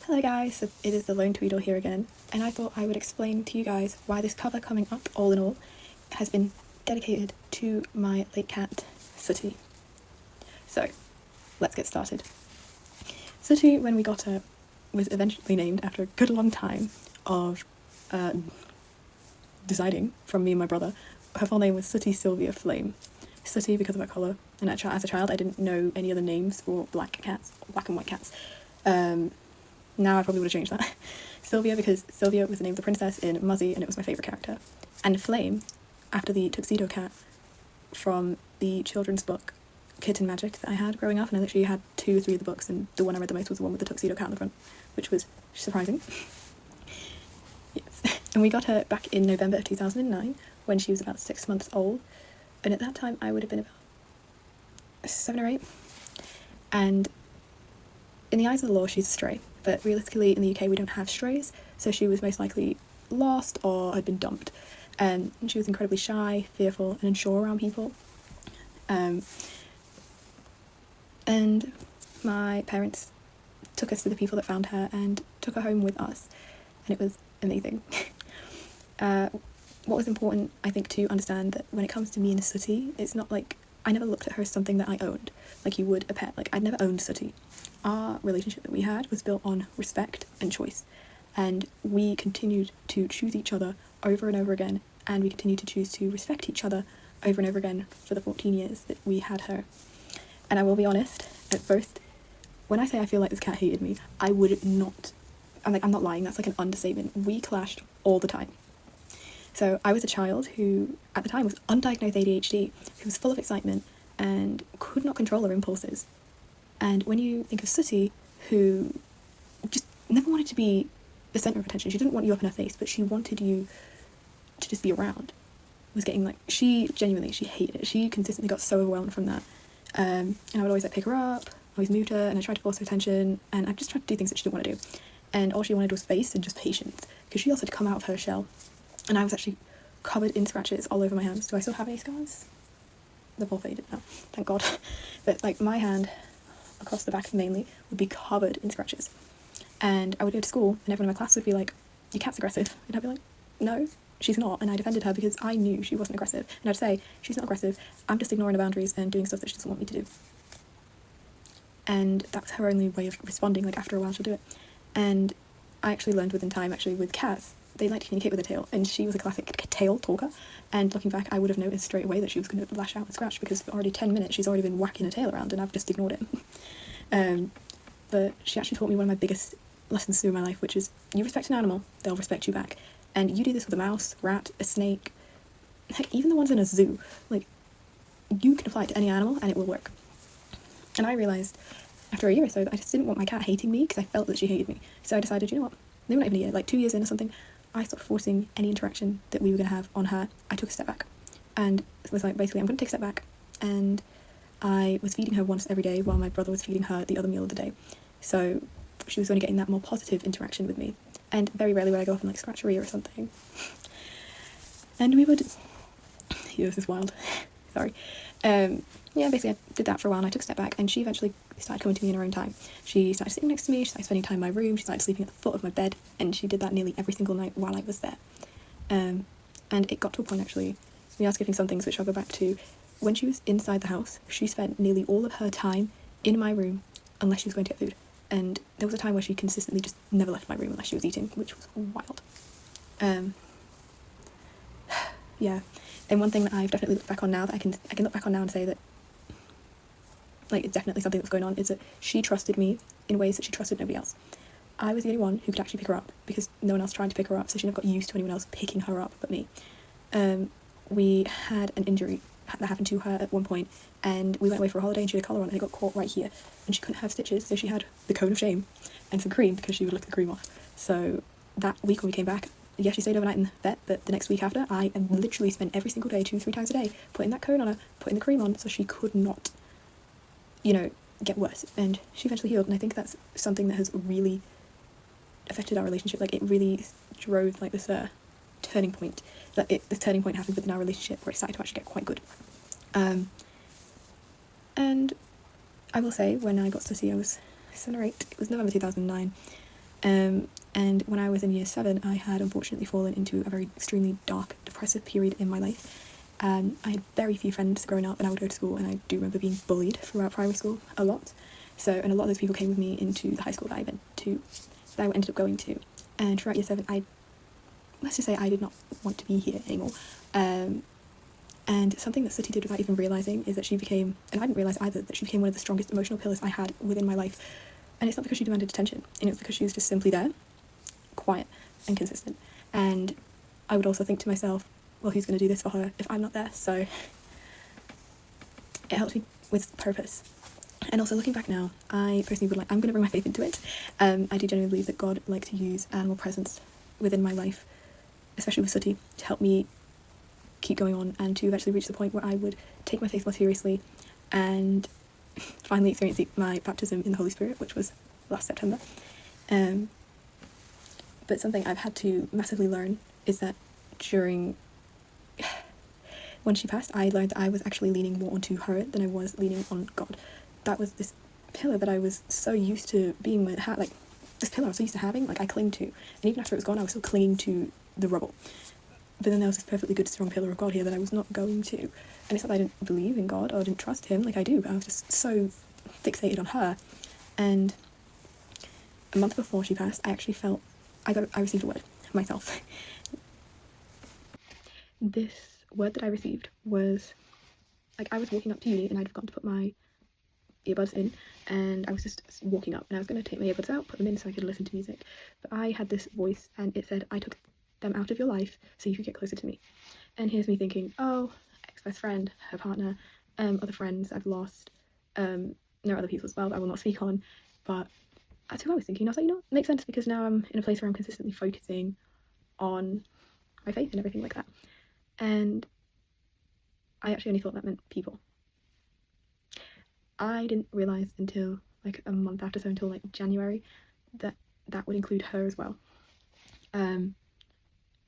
Hello guys, it is the Lone Tweedle here again, and I thought I would explain to you guys why this cover coming up, all in all, has been dedicated to my late cat, Sooty. So, let's get started. Sooty, when we got her, was eventually named after a good long time of deciding from me and my brother. Her full name was Sooty Sylvia Flame. Sooty because of her colour, and as a child I didn't know any other names for black and white cats. Now I probably would have changed that. Sylvia, because Sylvia was the name of the princess in Muzzy, and it was my favourite character. And Flame, after the tuxedo cat from the children's book Kitten Magic that I had growing up, and I literally had 2 or 3 of the books, and the one I read the most was the one with the tuxedo cat on the front, which was surprising. Yes. And we got her back in November of 2009, when she was about 6 months old, and at that time I would have been about 7 or 8. And in the eyes of the law, she's a stray. But realistically, in the UK, we don't have strays, so she was most likely lost or had been dumped. And she was incredibly shy, fearful, and unsure around people. And my parents took us to the people that found her and took her home with us, and it was amazing. What was important, I think, to understand that when it comes to me and Sooty, it's not like I never looked at her as something that I owned, like you would a pet. Like, I'd never owned Sooty. Our relationship that we had was built on respect and choice, and we continued to choose each other over and over again, and we continued to choose to respect each other over and over again for the 14 years that we had her. And I will be honest, at first, when I say I feel like this cat hated me, I would not, I'm not lying, that's like an understatement. We clashed all the time. So I was a child who, at the time, was undiagnosed ADHD, who was full of excitement and could not control her impulses. And when you think of Sooty, who just never wanted to be the centre of attention, she didn't want you up in her face, but she wanted you to just be around, was getting like, she hated it. She consistently got so overwhelmed from that. And I would always pick her up, always moved her, and I tried to force her attention, and I just tried to do things that she didn't want to do. And all she wanted was space and just patience, because she also had to come out of her shell. And I was actually covered in scratches all over my hands. Do I still have any scars? They've all faded now, thank God. But like, my hand, across the back mainly, would be covered in scratches. And I would go to school, and everyone in my class would be like, your cat's aggressive. And I'd be like, no, she's not. And I defended her because I knew she wasn't aggressive. And I'd say, she's not aggressive, I'm just ignoring the boundaries and doing stuff that she doesn't want me to do. And that was her only way of responding. Like, after a while she'll do it. And I actually learned within time, actually, with cats, they like to communicate with a tail, and she was a classic tail talker. And looking back, I would have noticed straight away that she was going to lash out and scratch, because for already 10 minutes she's already been whacking her tail around, and I've just ignored it. But she actually taught me one of my biggest lessons through my life, which is, you respect an animal, they'll respect you back. And you do this with a mouse, rat, a snake, heck, even the ones in a zoo. Like, you can apply it to any animal and it will work. And I realised after a year or so that I just didn't want my cat hating me, because I felt that she hated me. So I decided, you know what, maybe not even a year, like 2 years in or something, I stopped forcing any interaction that we were going to have on her. I took a step back, and it was like, basically, I'm going to take a step back. And I was feeding her once every day while my brother was feeding her the other meal of the day. So she was only getting that more positive interaction with me. And very rarely would I go up and like scratch her ear or something. And we would, yeah, this is wild, sorry. Yeah, basically I did that for a while, and I took a step back, and she eventually started coming to me in her own time. She started sitting next to me, she started spending time in my room, she started sleeping at the foot of my bed, and she did that nearly every single night while I was there. And it got to a point, actually, we are skipping some things which I'll go back to. When she was inside the house, she spent nearly all of her time in my room unless she was going to get food. And there was a time where she consistently just never left my room unless she was eating, which was wild. Yeah. And one thing that I've definitely looked back on now, that I can look back on now and say that, like, it's definitely something that's going on, is that she trusted me in ways that she trusted nobody else. I was the only one who could actually pick her up, because no one else tried to pick her up, so she never got used to anyone else picking her up but me. We had an injury that happened to her at one point, and we went away for a holiday, and she had a collar on, and it got caught right here, and she couldn't have stitches, so she had the cone of shame and some cream, because she would lick the cream off. So that week when we came back, yeah, she stayed overnight in the vet, but the next week after, I literally spent every single day, 2-3 times a day, putting that cone on her, putting the cream on, so she could not, get worse. And she eventually healed, and I think that's something that has really affected our relationship. Like, it really drove like this turning point. This turning point happened within our relationship where it started to actually get quite good. And I will say, when I got Sooty, I was 7 or 8. It was November 2009. And when I was in year 7, I had unfortunately fallen into a very extremely dark, depressive period in my life. I had very few friends growing up, and I would go to school, and I do remember being bullied throughout primary school a lot. So, and a lot of those people came with me into the high school that I ended up going to. And throughout year 7, let's just say I did not want to be here anymore. And something that Sooty did without even realising is that she became, and I didn't realise either, that she became one of the strongest emotional pillars I had within my life. And it's not because she demanded attention, and it's because she was just simply there, quiet and consistent. And I would also think to myself, well, who's going to do this for her if I'm not there? So it helps me with purpose. And also looking back now, I personally I'm going to bring my faith into it. I do genuinely believe that God would like to use animal presence within my life, especially with Sooty, to help me keep going on and to eventually reach the point where I would take my faith more seriously and finally experience my baptism in the Holy Spirit, which was last September. But something I've had to massively learn is that when she passed, I learned that I was actually leaning more onto her than I was leaning on God. That was this pillar that I was so used to being with, this pillar I was so used to having, I cling to. And even after it was gone, I was still clinging to the rubble. But then there was this perfectly good, strong pillar of God here that I was not going to. And it's not that I didn't believe in God or didn't trust him like I do, but I was just so fixated on her. And a month before she passed, I actually felt I received a word myself. This word that I received was, I was walking up to uni and I'd forgotten to put my earbuds in, and I was just walking up and I was going to take my earbuds out, put them in so I could listen to music. But I had this voice and it said, I took them out of your life so you could get closer to me. And here's me thinking, oh, ex-best friend, her partner, other friends I've lost, there are other people as well that I will not speak on, but that's who I was thinking. I was like, it makes sense because now I'm in a place where I'm consistently focusing on my faith and everything like that. And I actually only thought that meant people. I didn't realise until a month after, so until January, that would include her as well. And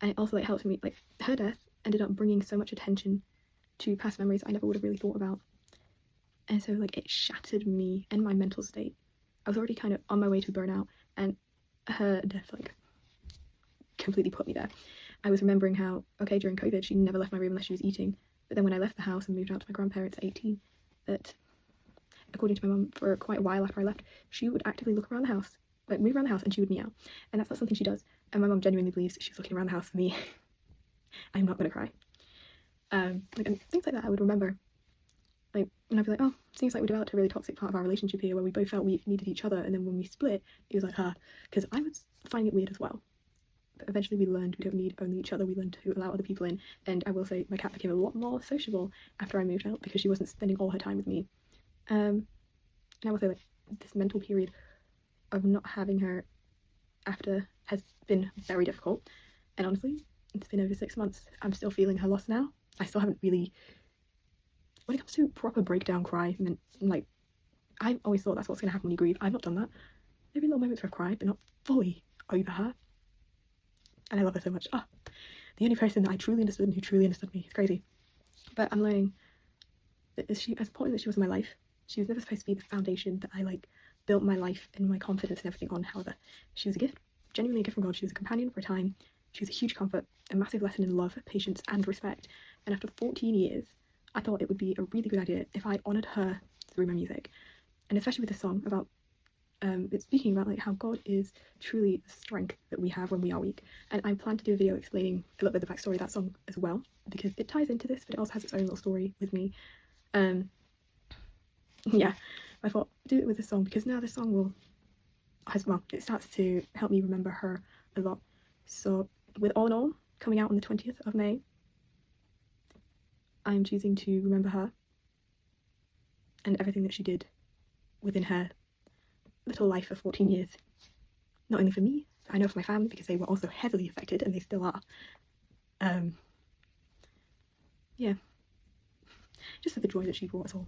it also helped me, her death ended up bringing so much attention to past memories I never would have really thought about. And so it shattered me and my mental state. I was already kind of on my way to burnout, and her death completely put me there. I was remembering how, during COVID, she never left my room unless she was eating. But then when I left the house and moved out to my grandparents at 18, that, according to my mum, for quite a while after I left, she would actively look around the house, move around the house, and she would meow. And that's not something she does. And my mum genuinely believes she was looking around the house for me. I'm not going to cry. And things like that I would remember. And I'd be like, oh, seems like we developed a really toxic part of our relationship here where we both felt we needed each other, and then when we split, it was her. Because I was finding it weird as well. But eventually we learned we don't need only each other, we learned to allow other people in. And I will say my cat became a lot more sociable after I moved out because she wasn't spending all her time with me. And I will say this mental period of not having her after has been very difficult. And honestly, it's been over 6 months. I'm still feeling her loss now. I still haven't really, when it comes to proper breakdown cry, I always thought that's what's going to happen when you grieve. I've not done that. There have been little moments where I've cried, but not fully over her. And I love her so much. The only person that I truly understood and who truly understood me. It's crazy. But I'm learning that as important as she was in my life, she was never supposed to be the foundation that I built my life and my confidence and everything on. However, she was a gift, genuinely a gift from God. She was a companion for a time. She was a huge comfort, a massive lesson in love, patience and respect. And after 14 years, I thought it would be a really good idea if I honoured her through my music. And especially with this song about it's speaking about how God is truly the strength that we have when we are weak. And I plan to do a video explaining a little bit of the backstory of that song as well, because it ties into this, but it also has its own little story with me. Yeah, I thought do it with this song because now this song it starts to help me remember her a lot. So with All in All coming out on the 20th of May, I'm choosing to remember her and everything that she did within her little life for 14 years. Not only for me, but I know for my family because they were also heavily affected and they still are. Yeah, just for the joy that she brought us all.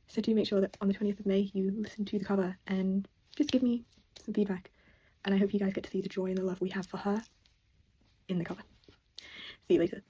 So do make sure that on the 20th of May you listen to the cover and just give me some feedback. And I hope you guys get to see the joy and the love we have for her in the cover. See you later.